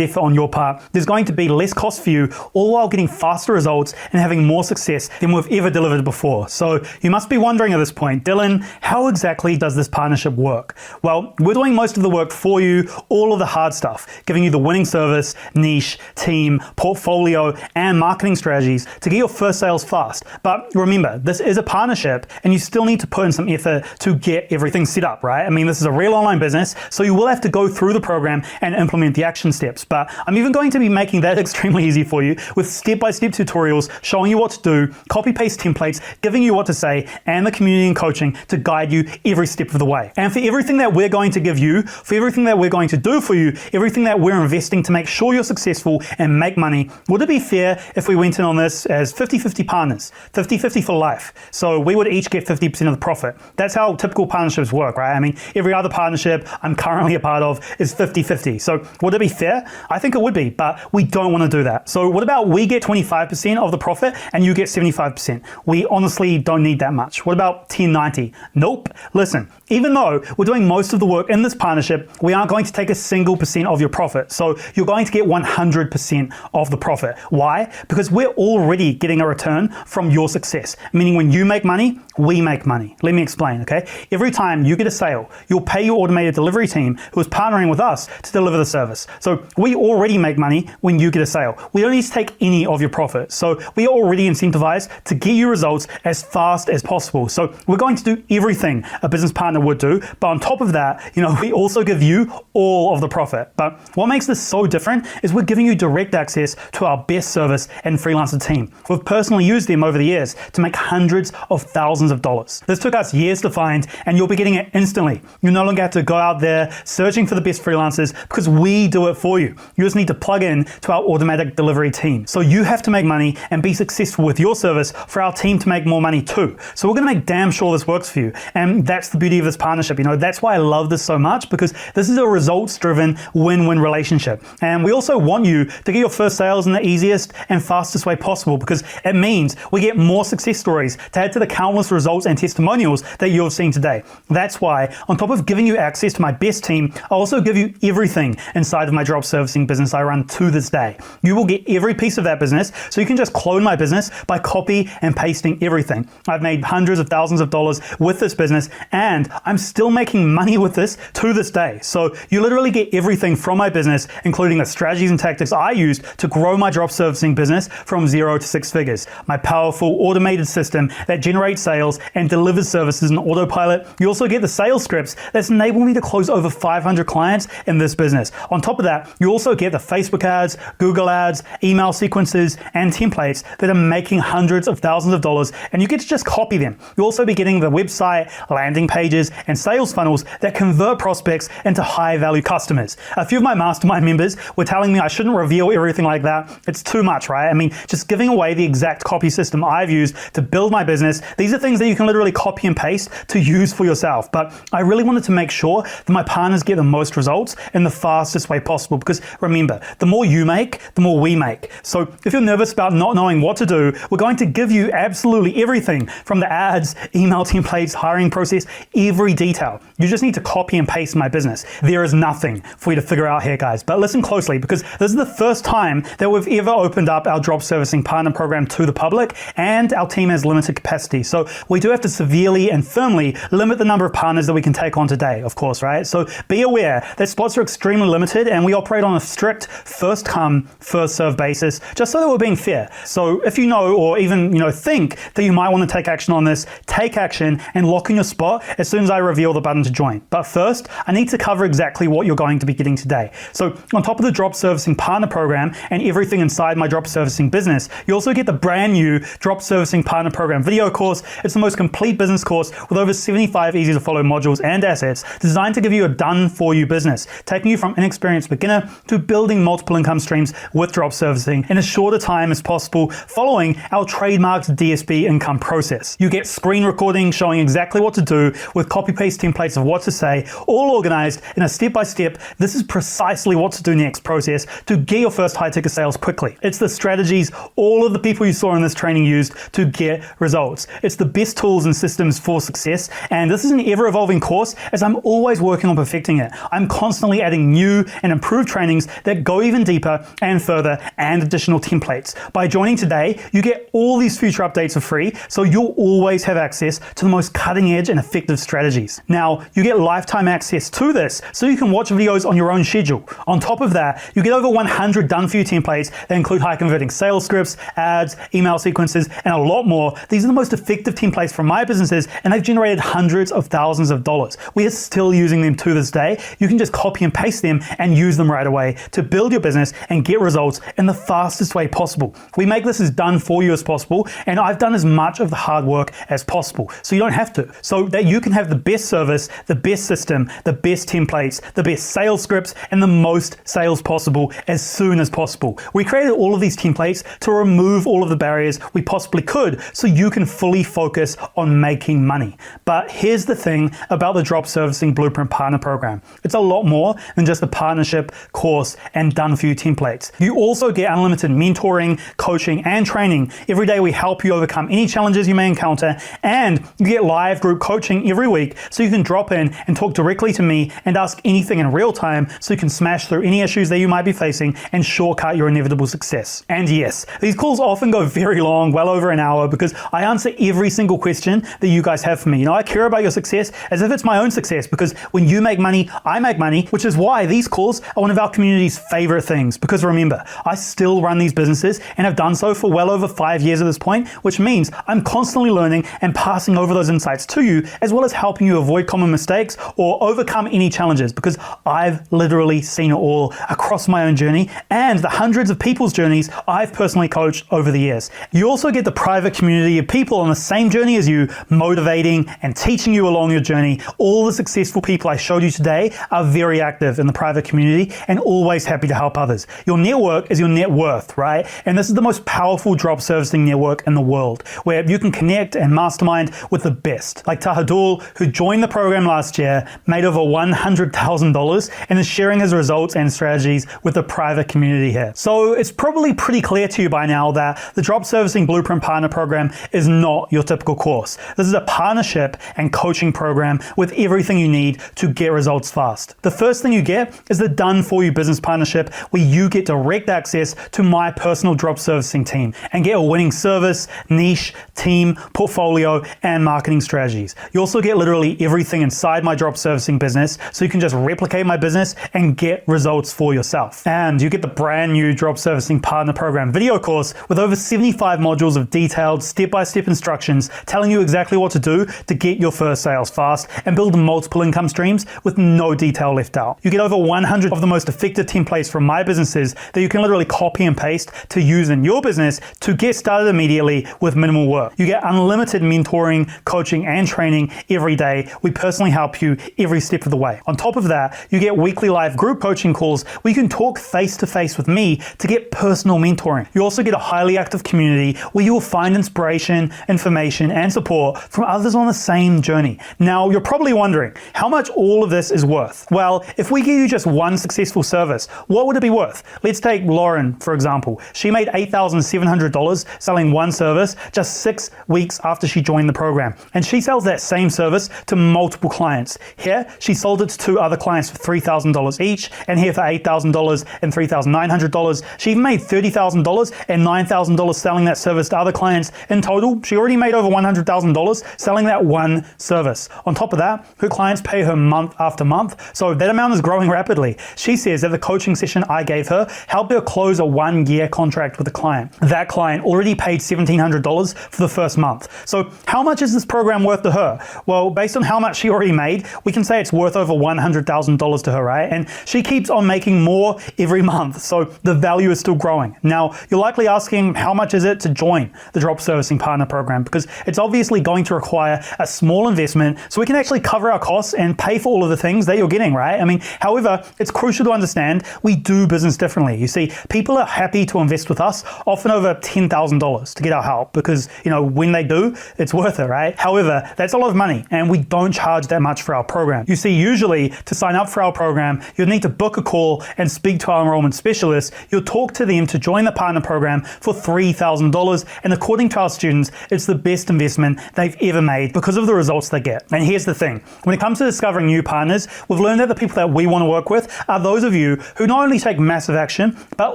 effort on your part. There's going to be less cost for you, all while getting faster results and having more success than we've ever delivered before. So you must be wondering at this point, Dylan, how exactly does this partnership work? Well, we're doing most of the work for you, all of the hard stuff, giving you the winning service, niche, team, portfolio, and marketing strategies to get your first sales fast. But remember, this is a partnership and you still need to put in some effort to get everything set up, right? I mean, this is a real online business, so you will have to go through the program and implement the action steps. But I'm even going to be making that extremely easy for you with step-by-step tutorials showing you what to do, copy-paste templates, giving you what to say, and the community and coaching to guide you every step of the way. And for everything that we're going to give you, for everything that we're going to do for you, everything that we're investing to make sure you're successful and make money, would it be fair if we went in on this as 50-50 partners, 50-50 for life? So we would each get 50% of the profit. That's how typical partnerships work, right? I mean, every other partnership I'm currently a part of is 50-50. So would it be fair? I think it would be, but we don't want to do that. So what about we get 25% of the profit and you get get 75%. We honestly don't need that much. What about 1090? Nope. Listen, even though we're doing most of the work in this partnership, we aren't going to take a single percent of your profit. So you're going to get 100% of the profit. Why? Because we're already getting a return from your success. Meaning when you make money, we make money. Let me explain, okay? Every time you get a sale, you'll pay your automated delivery team who is partnering with us to deliver the service. So we already make money when you get a sale. We don't need to take any of your profit. So we are already incentivized to get you results as fast as possible. So we're going to do everything a business partner would do, but on top of that, we also give you all of the profit. But what makes this so different is we're giving you direct access to our best service and freelancer team. We've personally used them over the years to make hundreds of thousands of dollars. This took us years to find, and you'll be getting it instantly. You no longer have to go out there searching for the best freelancers because we do it for you. You just need to plug in to our automatic delivery team. So you have to make money and be successful with your service for our team to make more money too. So we're going to make damn sure this works for you. And that's the beauty of this partnership. That's why I love this so much, because this is a results-driven win-win relationship. And we also want you to get your first sales in the easiest and fastest way possible, because it means we get more success stories to add to the countless results and testimonials that you've seen today. That's why, on top of giving you access to my best team, I also give you everything inside of my drop servicing business I run to this day. You will get every piece of that business, so you can just clone my business by copy and pasting everything. I've made hundreds of thousands of dollars with this business, and I'm still making money with this to this day. So you literally get everything from my business, including the strategies and tactics I used to grow my drop servicing business from 0 to 6 figures. My powerful automated system that generates sales and delivers services in autopilot. You also get the sales scripts that's enabled me to close over 500 clients in this business. On top of that, you also get the Facebook ads, Google ads, email sequences, and templates that are making hundreds of thousands of dollars, and you get to just copy them. You'll also be getting the website, landing pages, and sales funnels that convert prospects into high-value customers. A few of my mastermind members were telling me I shouldn't reveal everything like that. It's too much, right? I mean, just giving away the exact copy system I've used to build my business. These are things that you can literally copy and paste to use for yourself. But I really wanted to make sure that my partners get the most results in the fastest way possible, because remember, the more you make, the more we make. So if you're nervous about not knowing what to do, we're going to give you absolutely everything from the ads, email templates, hiring process, every detail. You just need to copy and paste my business. There is nothing for you to figure out here, guys. But listen closely, because this is the first time that we've ever opened up our drop servicing partner program to the public, and our team has limited capacity. So we do have to severely and firmly limit the number of partners that we can take on today, of course, right? So be aware that spots are extremely limited, and we operate on a strict first come, first serve basis, just so that we're being fair. So if you know, or even think that you might want to take action on this, take action and lock in your spot as soon as I reveal the button to join. But first, I need to cover exactly what you're going to be getting today. So on top of the drop servicing partner program and everything inside my drop servicing business, you also get the brand new drop servicing partner program video course. It's the most complete business course with over 75 easy to follow modules and assets designed to give you a done for you business, taking you from inexperienced beginner to building multiple income streams with drop servicing in as short a time as possible, following our trademarked DSP income process. You get screen recording showing exactly what to do with copy-paste templates of what to say, all organized in a step-by-step, this is precisely what to do next process to get your first high-ticket sales quickly. It's the strategies all of the people you saw in this training used to get results. It's the best tools and systems for success, and this is an ever-evolving course as I'm always working on perfecting it. I'm constantly adding new and improved trainings that go even deeper and further, and additional templates. By joining today, you get all these future updates for free, so you'll always have access to the most cutting edge and effective strategies. Now, you get lifetime access to this, so you can watch videos on your own schedule. On top of that, you get over 100 done for you templates that include high converting sales scripts, ads, email sequences, and a lot more. These are the most effective templates from my businesses, and they've generated hundreds of thousands of dollars. We are still using them to this day. You can just copy and paste them and use them right away to build your business and get results in the fastest way possible. We make this as done for you as possible, and I've done as much of the hard work as possible, so you don't have to, so that you can have the best service, the best system, the best templates, the best sales scripts, and the most sales possible as soon as possible. We created all of these templates to remove all of the barriers we possibly could, so you can fully focus focus on making money. But here's the thing about the Drop Servicing Blueprint Partner Program. It's a lot more than just a partnership, course, and done-for-you templates. You also get unlimited mentoring, coaching, and training. Every day we help you overcome any challenges you may encounter, and you get live group coaching every week so you can drop in and talk directly to me and ask anything in real time so you can smash through any issues that you might be facing and shortcut your inevitable success. And yes, these calls often go very long, well over an hour, because I answer every single question that you guys have for me. I care about your success as if it's my own success, because when you make money, I make money, which is why these calls are one of our community's favorite things. Because remember, I still run these businesses and have done so for well over 5 years at this point, which means I'm constantly learning and passing over those insights to you, as well as helping you avoid common mistakes or overcome any challenges, because I've literally seen it all across my own journey and the hundreds of people's journeys I've personally coached over the years. You also get the private community of people on the same journey as you, motivating and teaching you along your journey. All the successful people I showed you today are very active in the private community and always happy to help others. Your network is your net worth, right? And this is the most powerful drop servicing network in the world, where you can connect and mastermind with the best. Like Tahadul, who joined the program last year, made over $100,000 and is sharing his results and strategies with the private community here. So it's probably pretty clear to you by now that the Drop Servicing Blueprint Partner Program is not your typical course. This is a partnership and coaching program with everything you need to get results fast. The first thing you get is the done-for-you business partnership, where you get direct access to my personal drop servicing team and get a winning service, niche, team, portfolio, and marketing strategies. You also get literally everything inside my drop servicing business, so you can just replicate my business and get results for yourself. And you get the brand new Drop Servicing Partner Program video course with over 75 modules of detailed step-by-step instructions telling you exactly what to do to get your first sales fast and build multiple income streams with no detail left out. You get over 100 of the most effective templates from my businesses that you can literally copy and paste to use in your business to get started immediately with minimal work. You get unlimited mentoring, coaching, and training every day. We personally help you every step of the way. On top of that, you get weekly live group coaching calls where you can talk face-to-face with me to get personal mentoring. You also get a highly active community where you will find inspiration, information, and support from others on the same journey. Now, you're probably wondering how much all of this is worth. Well, if we give you just one successful service, what would it be worth? Let's take Lauren, for example. She made $8,700 selling one service just 6 weeks after she joined the program. And she sells that same service to multiple clients. Here, she sold it to 2 other clients for $3,000 each, and here for $8,000 and $3,900. She even made $30,000 and $9,000 selling that service to other clients. In total, she already made over $100,000 selling that one service. On top of that, her clients pay her month after month, so that amount is growing rapidly. She says that the coaching session I gave her helped her close a 1-year contract with a client. That client already paid $1,700 for the first month. So how much is this program worth to her? Well, based on how much she already made, we can say it's worth over $100,000 to her, right? And she keeps on making more every month, so the value is still growing. Now, you're likely asking, how much is it to join the Drop Servicing Partner Program? Because it's obviously going to require a small investment so we can actually cover our costs and pay for all of the things that you're getting, right? However, it's crucial to understand we do business differently. You see, people are happy to invest with us, often over $10,000 to get our help, because, when they do, it's worth it, right? However, that's a lot of money, and we don't charge that much for our program. You see, usually to sign up for our program, you'll need to book a call and speak to our enrollment specialist. You'll talk to them to join the partner program for $3,000, and according to our students, it's the best investment they've ever made because of the results they get. And here's the thing, when it comes to discovering new partners, we've learned that the people that we want to work with are those of you who not only take massive action, but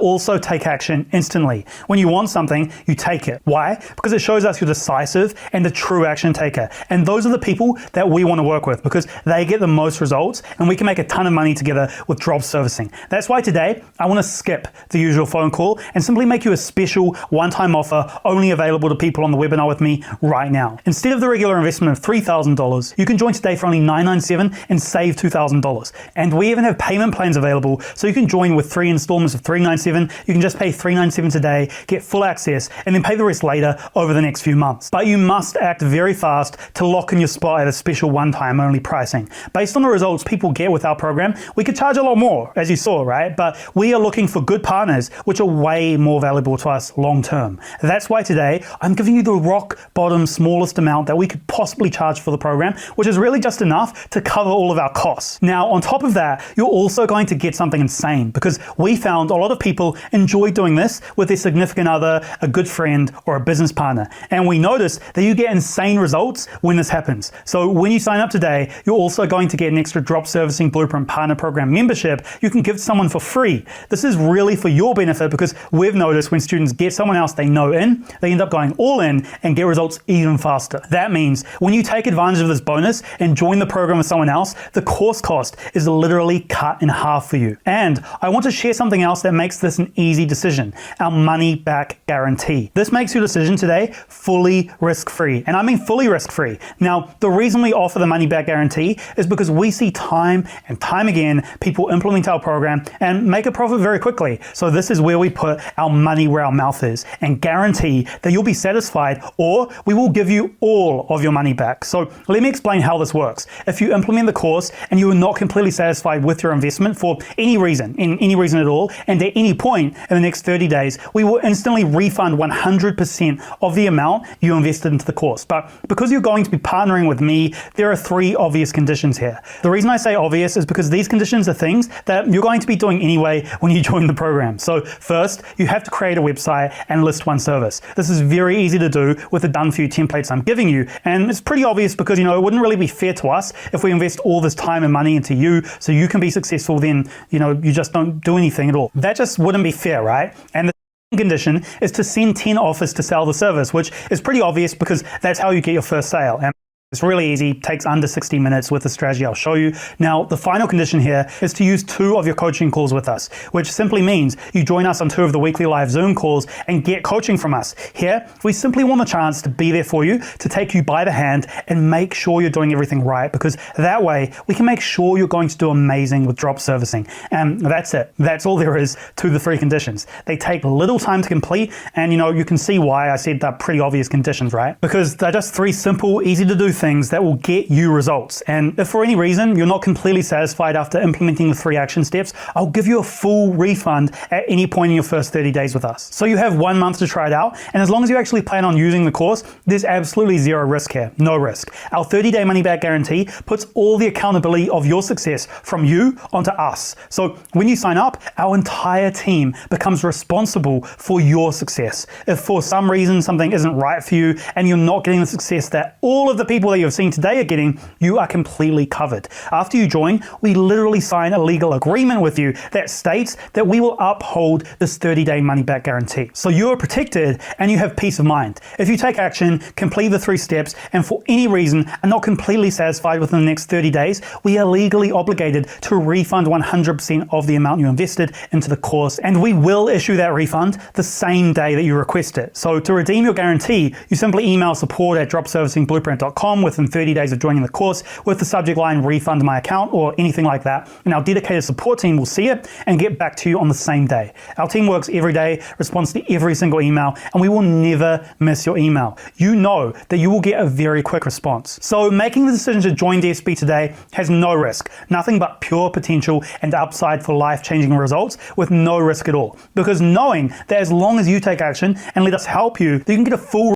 also take action instantly. When you want something, you take it. Why? Because it shows us you're decisive and a true action taker. And those are the people that we want to work with, because they get the most results and we can make a ton of money together with drop servicing. That's why today I want to skip the usual phone call and simply make you a special one-time offer only available to people on the webinar with me right now. Instead of the regular investment of $3,000, you can join today for only $997 and save $2,000. And we even have payment plans available, so you can join with 3 installments of $397. You can just pay $397 today, get full access, and then pay the rest later over the next few months. But you must act very fast to lock in your spot at a special one-time only pricing. Based on the results people get with our program, we could charge a lot more, as you saw, right? But we are looking for good partners, which are way more valuable to us long-term. That's why today I'm giving you the rock bottom bottom smallest amount that we could possibly charge for the program, which is really just enough to cover all of our costs. Now, on top of that, you're also going to get something insane, because we found a lot of people enjoy doing this with their significant other, a good friend, or a business partner. And we noticed that you get insane results when this happens. So when you sign up today, you're also going to get an extra Drop Servicing Blueprint Partner Program membership you can give to someone for free. This is really for your benefit, because we've noticed when students get someone else they know in, they end up going all in and get results even faster. That means when you take advantage of this bonus and join the program with someone else, the course cost is literally cut in half for you. And I want to share something else that makes this an easy decision: our money back guarantee. This makes your decision today fully risk-free, and I mean fully risk-free. Now, the reason we offer the money back guarantee is because we see time and time again people implement our program and make a profit very quickly. So this is where we put our money where our mouth is and guarantee that you'll be satisfied, or we will give you all of your money back. So let me explain how this works. If you implement the course and you are not completely satisfied with your investment for any reason, in any reason at all, and at any point in the next 30 days, we will instantly refund 100% of the amount you invested into the course. But because you're going to be partnering with me, there are 3 obvious conditions here. The reason I say obvious is because these conditions are things that you're going to be doing anyway when you join the program. So first, you have to create a website and list one service. This is very easy to do with the done for you templates I'm giving you. And it's pretty obvious because, it wouldn't really be fair to us if we invest all this time and money into you so you can be successful, then, you just don't do anything at all. That just wouldn't be fair, right? And the condition is to send 10 offers to sell the service, which is pretty obvious because that's how you get your first sale. And it's really easy, takes under 60 minutes with the strategy I'll show you. Now, the final condition here is to use 2 of your coaching calls with us, which simply means you join us on 2 of the weekly live Zoom calls and get coaching from us. Here, we simply want the chance to be there for you, to take you by the hand and make sure you're doing everything right, because that way we can make sure you're going to do amazing with drop servicing. And that's it. That's all there is to the 3 conditions. They take little time to complete, and you can see why I said they're pretty obvious conditions, right? Because they're just 3 simple, easy to do things that will get you results. And if for any reason you're not completely satisfied after implementing the 3 action steps, I'll give you a full refund at any point in your first 30 days with us. So you have 1 month to try it out, and as long as you actually plan on using the course, there's absolutely 0 risk here, no risk. Our 30-day money-back guarantee puts all the accountability of your success from you onto us. So when you sign up, our entire team becomes responsible for your success. If for some reason something isn't right for you and you're not getting the success that all of the people that you've seen today are getting, you are completely covered. After you join, we literally sign a legal agreement with you that states that we will uphold this 30-day money-back guarantee. So you are protected and you have peace of mind. If you take action, complete the 3 steps, and for any reason are not completely satisfied within the next 30 days, we are legally obligated to refund 100% of the amount you invested into the course, and we will issue that refund the same day that you request it. So to redeem your guarantee, you simply email support@dropservicingblueprint.com within 30 days of joining the course with the subject line refund my account or anything like that, and our dedicated support team will see it and get back to you on the same day. Our team works every day, responds to every single email, and we will never miss your email. You know that you will get a very quick response. So making the decision to join DSB today has no risk, nothing but pure potential and upside for life-changing results with no risk at all. Because knowing that as long as you take action and let us help you, you can get a full